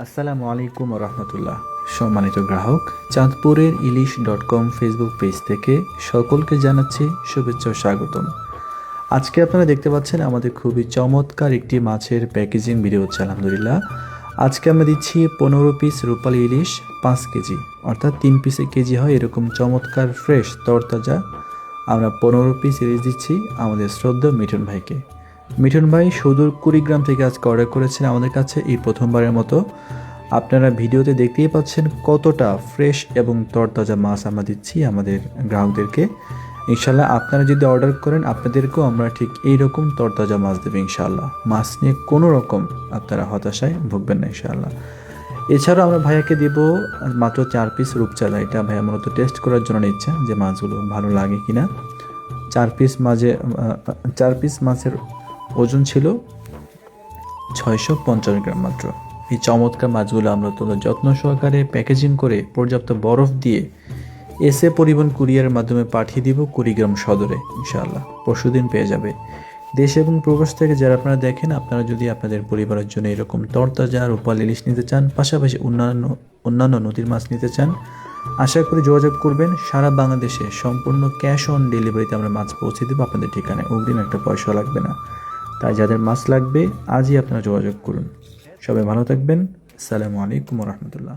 আসসালামু আলাইকুম রহমতুল্লাহ। সম্মানিত গ্রাহক, চাঁদপুরের ইলিশ.com ফেসবুক পেজ থেকে সকলকে জানাচ্ছি শুভেচ্ছা ও স্বাগতম। আজকে আপনারা দেখতে পাচ্ছেন আমাদের খুবই চমৎকার একটি মাছের প্যাকেজিং ভিডিও হচ্ছে। আলহামদুলিল্লাহ, আজকে আমরা দিচ্ছি 15 পিস রূপালী ইলিশ 5 কেজি, অর্থাৎ 3 পিসে কেজি হয় এরকম চমৎকার ফ্রেশ তরতাজা আমরা 15 পিস ইলিশ দিচ্ছি আমাদের শ্রদ্ধা মিঠুন ভাইকে। মিঠুন ভাই সুদূর কুড়িগ্রাম থেকে আজকে অর্ডার করেছেন আমাদের কাছে এই প্রথমবারের মতো। আপনারা ভিডিওতে দেখতেই পাচ্ছেন কতটা ফ্রেশ এবং তরতাজা মাছ আমরা দিচ্ছি আমাদের গ্রাহকদেরকে। ইনশাল্লাহ আপনারা যদি অর্ডার করেন আপনাদেরকেও আমরা ঠিক এইরকম তরতাজা মাছ দেবো ইনশাল্লাহ। মাছ নিয়ে কোনো রকম আপনারা হতাশায় ভুগবেন না ইনশাল্লাহ। এছাড়াও আমরা ভাইয়াকে দিব মাত্র 4 পিস রূপচাঁদা। এটা ভাইয়া মূলত টেস্ট করার জন্য নিচ্ছে যে মাছগুলো ভালো লাগে কিনা। 4 পিস মাছের ওজন ছিল 650 গ্রাম মাত্র। এই চমৎকার মাছগুলো আমরা তোদের যত্ন সহকারে প্যাকেজিং করে পর্যাপ্ত বরফ দিয়ে এসে পরিবহন কুরিয়ারের মাধ্যমে পাঠিয়ে দিব কুড়িগ্রাম সদরে ইনশাআল্লাহ। পরশুদিন পেয়ে যাবে। দেশ এবং প্রবাস থেকে যারা আপনারা দেখেন, আপনারা যদি আপনাদের পরিবারের জন্য এরকম তরতাজা রূপালী ইলিশ নিতে চান, পাশাপাশি অন্যান্য নদীর মাছ নিতে চান, আশা করি যোগাযোগ করবেন। সারা বাংলাদেশে সম্পূর্ণ ক্যাশ অন ডেলিভারিতে আমরা মাছ পৌঁছে দেবো আপনাদের ঠিকানায়। অগ্রিম একটা পয়সা লাগবে না। তাই যাদের মাছ লাগবে আজই আপনারা যোগাযোগ করুন। সবাই ভালো থাকবেন। আসসালামু আলাইকুম রহমতুল্লাহ।